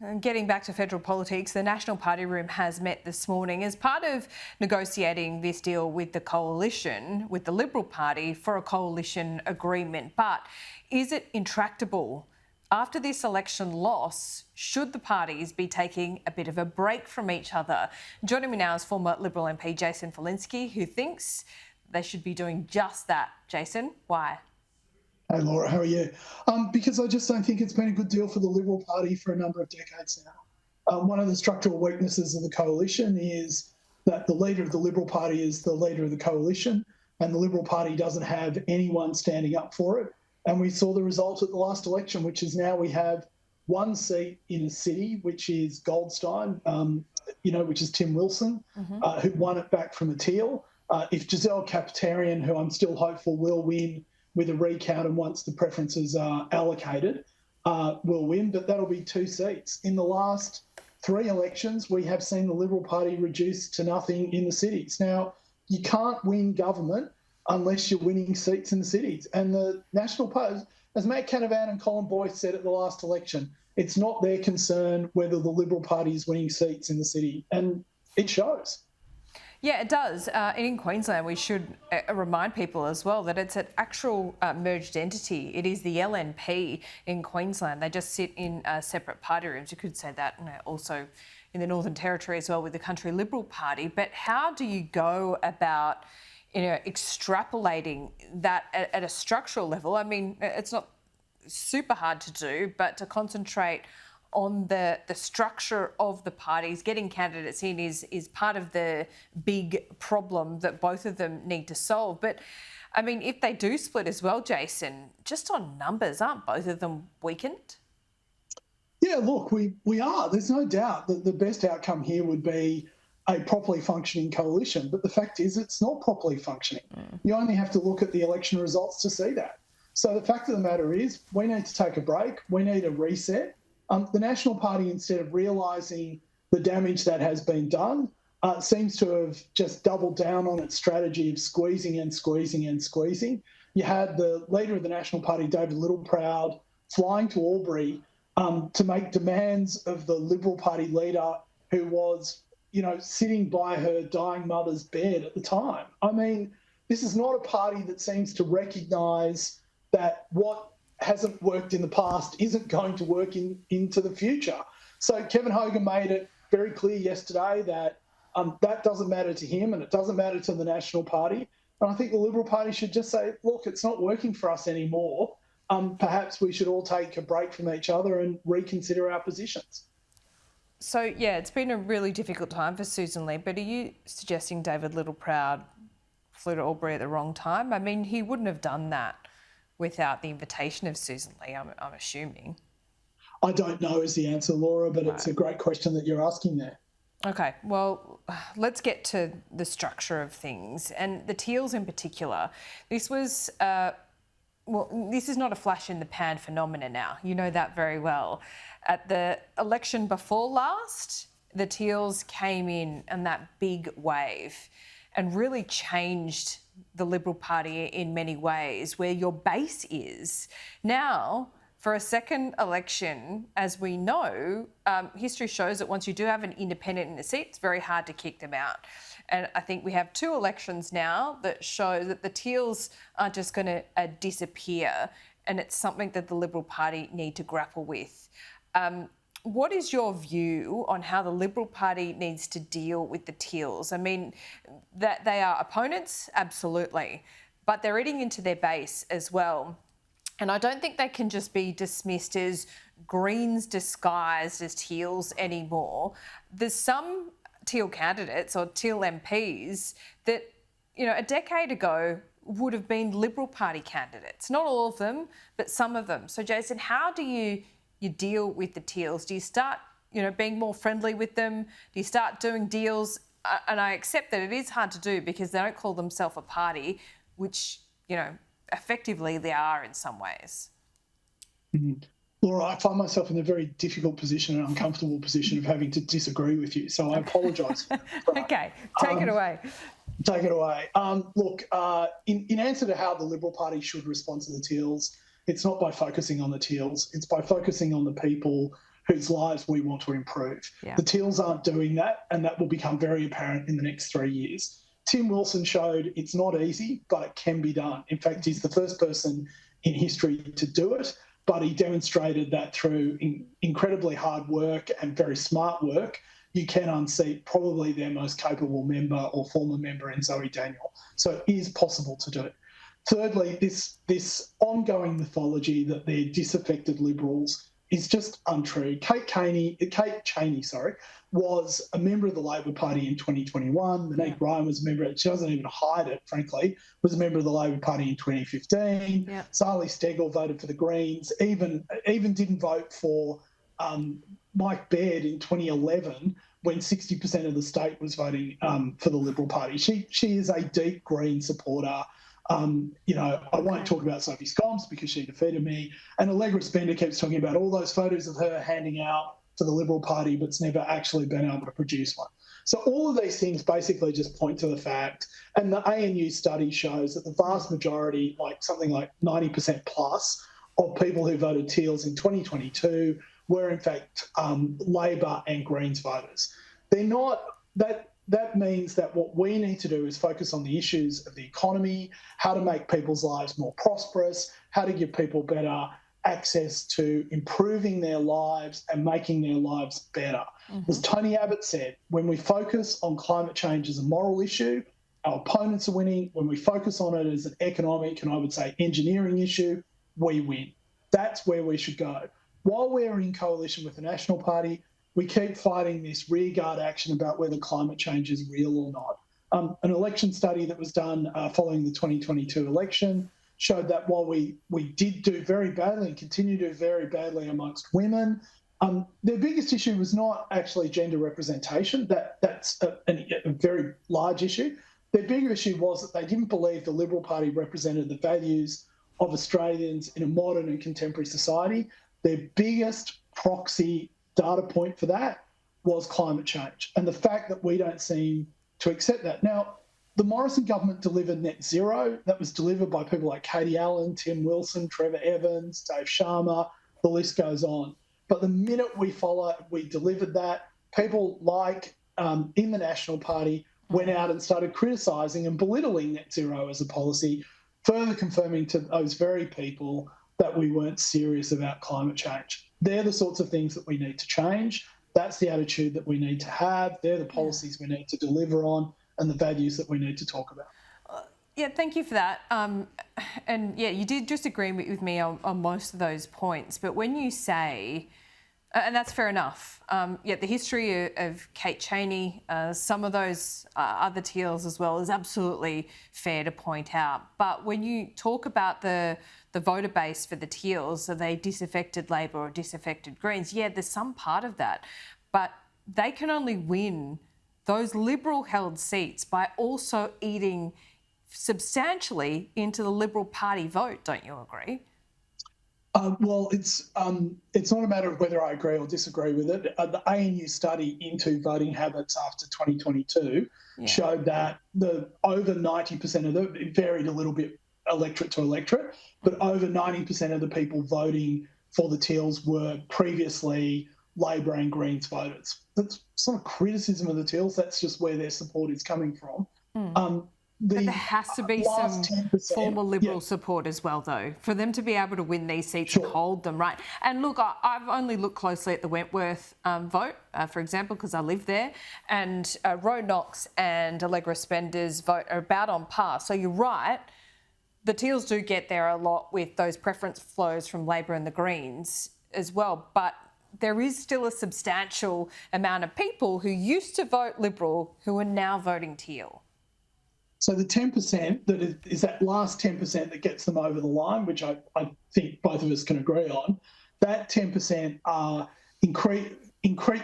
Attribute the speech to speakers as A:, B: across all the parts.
A: And getting back to federal politics, the National Party Room has met this morning as part of negotiating this deal with the coalition, with the Liberal Party, for a coalition agreement. But is it intractable? After this election loss, should the parties be taking a bit of a break from each other? Joining me now is former Liberal MP Jason Falinski, who thinks they should be doing just that. Jason, why?
B: Hey Laura, how are you? Because I just don't think it's been a good deal for the Liberal Party for a number of decades now. One of the structural weaknesses of the coalition is that the leader of the Liberal Party is the leader of the coalition, and the Liberal Party doesn't have anyone standing up for it. And we saw the result at the last election, which is now we have one seat in a city, which is Goldstein, which is Tim Wilson, who won it back from a Teal. If Giselle Capitarian, who I'm still hopeful will win with a recount and once the preferences are allocated, will win, but that'll be two seats. In the last three elections, we have seen the Liberal Party reduced to nothing in the cities. Now, you can't win government unless you're winning seats in the cities. And the National Party, as Matt Canavan and Colin Boyce said at the last election, it's not their concern whether the Liberal Party is winning seats in the city, and it shows.
A: Yeah, it does. In Queensland, we should remind people as well that it's an actual merged entity. It is the LNP in Queensland. They just sit in separate party rooms. You could say that also in the Northern Territory as well with the Country Liberal Party. But how do you go about, extrapolating that at a structural level? I mean, it's not super hard to do, but to concentrate on the structure of the parties, getting candidates in is part of the big problem that both of them need to solve. But, I mean, if they do split as well, Jason, just on numbers, aren't both of them weakened?
B: Yeah, look, we are. There's no doubt that the best outcome here would be a properly functioning coalition. But the fact is it's not properly functioning. You only have to look at the election results to see that. So the fact of the matter is we need to take a break. We need a reset. The National Party, instead of realising the damage that has been done, seems to have just doubled down on its strategy of squeezing and squeezing and squeezing. You had the leader of the National Party, David Littleproud, flying to Albury to make demands of the Liberal Party leader who was, sitting by her dying mother's bed at the time. I mean, this is not a party that seems to recognise that what hasn't worked in the past isn't going to work into the future. So Kevin Hogan made it very clear yesterday that that doesn't matter to him and it doesn't matter to the National Party. And I think the Liberal Party should just say, look, it's not working for us anymore. Perhaps we should all take a break from each other and reconsider our positions.
A: So, yeah, it's been a really difficult time for Susan Lee, but are you suggesting David Littleproud flew to Albury at the wrong time? I mean, he wouldn't have done that without the invitation of Susan Lee, I'm assuming.
B: I don't know is the answer, Laura, but It's a great question that you're asking there.
A: Okay, well, let's get to the structure of things. And the Teals in particular, this was, this is not a flash in the pan phenomenon now. You know that very well. At the election before last, the Teals came in that big wave and really changed the Liberal Party in many ways, where your base is. Now, for a second election, as we know, history shows that once you do have an independent in a seat, it's very hard to kick them out. And I think we have two elections now that show that the Teals aren't just going to disappear, and it's something that the Liberal Party need to grapple with. What is your view on how the Liberal Party needs to deal with the Teals? I mean, that they are opponents, absolutely, but they're eating into their base as well. And I don't think they can just be dismissed as Greens disguised as Teals anymore. There's some Teal candidates or Teal MPs that, a decade ago would have been Liberal Party candidates. Not all of them, but some of them. So, Jason, how do you deal with the Teals? Do you start, being more friendly with them? Do you start doing deals? And I accept that it is hard to do because they don't call themselves a party, which, effectively they are in some ways.
B: Laura, I find myself in a very difficult position and uncomfortable position of having to disagree with you, so I apologise.
A: Okay, take it away.
B: Take it away. Look, in answer to how the Liberal Party should respond to the Teals, it's not by focusing on the Teals, it's by focusing on the people whose lives we want to improve.
A: Yeah.
B: The Teals aren't doing that, and that will become very apparent in the next 3 years. Tim Wilson showed it's not easy, but it can be done. In fact, he's the first person in history to do it, but he demonstrated that through incredibly hard work and very smart work, you can unseat probably their most capable member or former member in Zoe Daniel. So it is possible to do it. Thirdly, this ongoing mythology that they're disaffected Liberals is just untrue. Kate Chaney, was a member of the Labor Party in 2021. Monique Ryan was a member. She doesn't even hide it, frankly. Was a member of the Labor Party in 2015.
A: Yeah.
B: Sally Steggall voted for the Greens. Even didn't vote for Mike Baird in 2011 when 60% of the state was voting for the Liberal Party. She is a deep Green supporter. I won't talk about Sophie Scoms because she defeated me. And Allegra Spender keeps talking about all those photos of her handing out to the Liberal Party, but's never actually been able to produce one. So all of these things basically just point to the fact, and the ANU study shows that the vast majority, like something like 90% plus of people who voted Teals in 2022 were in fact Labor and Greens voters. They're not that means that what we need to do is focus on the issues of the economy, how to make people's lives more prosperous, how to give people better access to improving their lives and making their lives better. Mm-hmm. As Tony Abbott said, when we focus on climate change as a moral issue, our opponents are winning. When we focus on it as an economic and I would say engineering issue, we win. That's where we should go. While we're in coalition with the National Party, we keep fighting this rearguard action about whether climate change is real or not. An election study that was done following the 2022 election showed that while we did do very badly and continue to do very badly amongst women, their biggest issue was not actually gender representation. That's a very large issue. Their bigger issue was that they didn't believe the Liberal Party represented the values of Australians in a modern and contemporary society. Their biggest proxy data point for that was climate change and the fact that we don't seem to accept that. Now, the Morrison government delivered net zero. That was delivered by people like Katie Allen, Tim Wilson, Trevor Evans, Dave Sharma, the list goes on. But the minute we delivered that, people like in the National Party went out and started criticising and belittling net zero as a policy, further confirming to those very people that we weren't serious about climate change. They're the sorts of things that we need to change. That's the attitude that we need to have. They're the policies we need to deliver on and the values that we need to talk about.
A: Yeah, thank you for that. And yeah, you did just agree with me on most of those points. But when you say, and that's fair enough, the history of Kate Chaney, some of those other Teals as well is absolutely fair to point out. But when you talk about the voter base for the Teals, are they disaffected Labor or disaffected Greens? Yeah, there's some part of that. But they can only win those Liberal-held seats by also eating substantially into the Liberal Party vote, don't you agree?
B: Well, it's not a matter of whether I agree or disagree with it. The ANU study into voting habits after 2022 showed that the over 90% of them, it varied a little bit electorate to electorate, but over 90% of the people voting for the Teals were previously Labor and Greens voters. That's not a criticism of the Teals, that's just where their support is coming from.
A: But there has to be some former Liberal support as well, though, for them to be able to win these seats and hold them, right? And look, I've only looked closely at the Wentworth vote, for example, because I live there, and Ro Knox and Allegra Spender's vote are about on par. So you're right, the Teals do get there a lot with those preference flows from Labor and the Greens as well, but there is still a substantial amount of people who used to vote Liberal who are now voting Teal.
B: So the 10% that is that last 10% that gets them over the line, which I think both of us can agree on, that 10% are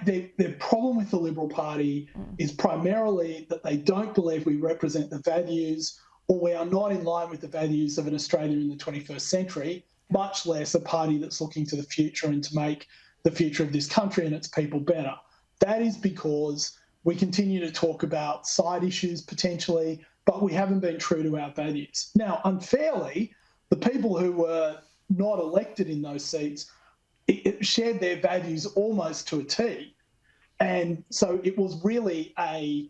B: their problem with the Liberal Party is primarily that they don't believe we represent the values or we are not in line with the values of an Australia in the 21st century, much less a party that's looking to the future and to make the future of this country and its people better. That is because we continue to talk about side issues potentially, but we haven't been true to our values. Now, unfairly, the people who were not elected in those seats it shared their values almost to a T. And so it was really a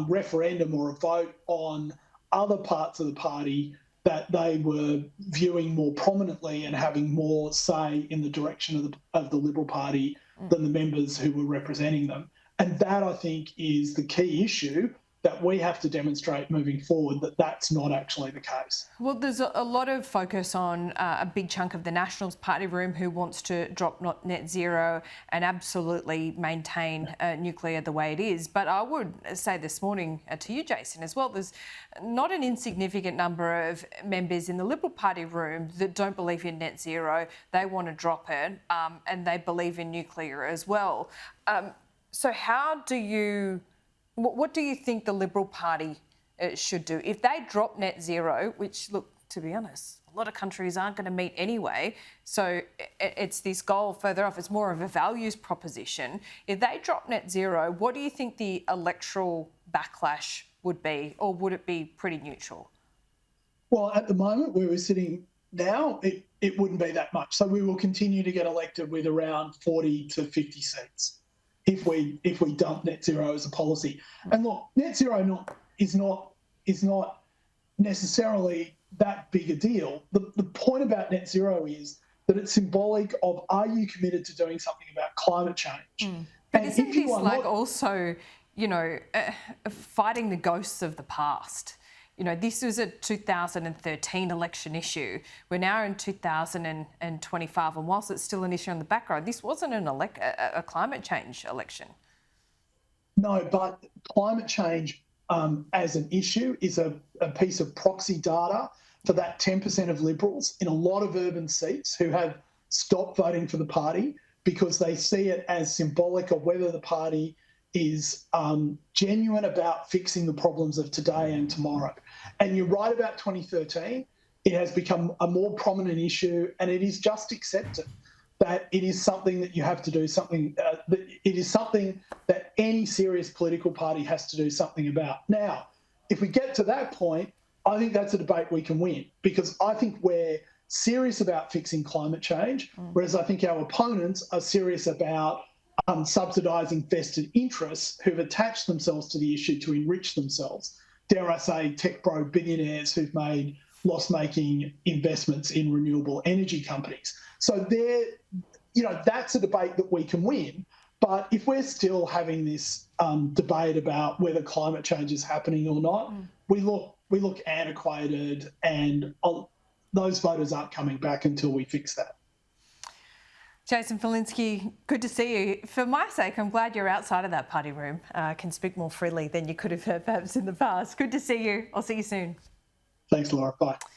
B: referendum or a vote on other parts of the party that they were viewing more prominently and having more say in the direction of the Liberal Party than the members who were representing them. And that, I think, is the key issue that we have to demonstrate moving forward, that that's not actually the case.
A: Well, there's a lot of focus on a big chunk of the Nationals party room who wants to drop net zero and absolutely maintain nuclear the way it is. But I would say this morning to you, Jason, as well, there's not an insignificant number of members in the Liberal Party room that don't believe in net zero. They want to drop it and they believe in nuclear as well. So what do you think the Liberal Party should do? If they drop net zero, which, look, to be honest, a lot of countries aren't going to meet anyway, so it's this goal further off, it's more of a values proposition. If they drop net zero, what do you think the electoral backlash would be, or would it be pretty neutral?
B: Well, at the moment where we're sitting now, it wouldn't be that much. So we will continue to get elected with around 40 to 50 seats if we dump net zero as a policy. And look, net zero is not necessarily that big a deal. The point about net zero is that it's symbolic of, are you committed to doing something about climate change?
A: But isn't this also, fighting the ghosts of the past? This was a 2013 election issue. We're now in 2025, and whilst it's still an issue on the background, this wasn't a climate change election.
B: No, but climate change as an issue is a piece of proxy data for that 10% of Liberals in a lot of urban seats who have stopped voting for the party because they see it as symbolic of whether the party is genuine about fixing the problems of today and tomorrow. And you're right about 2013. It has become a more prominent issue, and it is just accepted that it is something that you have to do something, it is something that any serious political party has to do something about. Now, if we get to that point, I think that's a debate we can win, because I think we're serious about fixing climate change, whereas I think our opponents are serious about subsidising vested interests who've attached themselves to the issue to enrich themselves. Dare I say, tech bro billionaires who've made loss-making investments in renewable energy companies. So that's a debate that we can win. But if we're still having this debate about whether climate change is happening or not, we look antiquated, and those voters aren't coming back until we fix that.
A: Jason Falinski, good to see you. For my sake, I'm glad you're outside of that party room, can speak more freely than you could have perhaps in the past. Good to see you. I'll see you soon.
B: Thanks, Laura. Bye.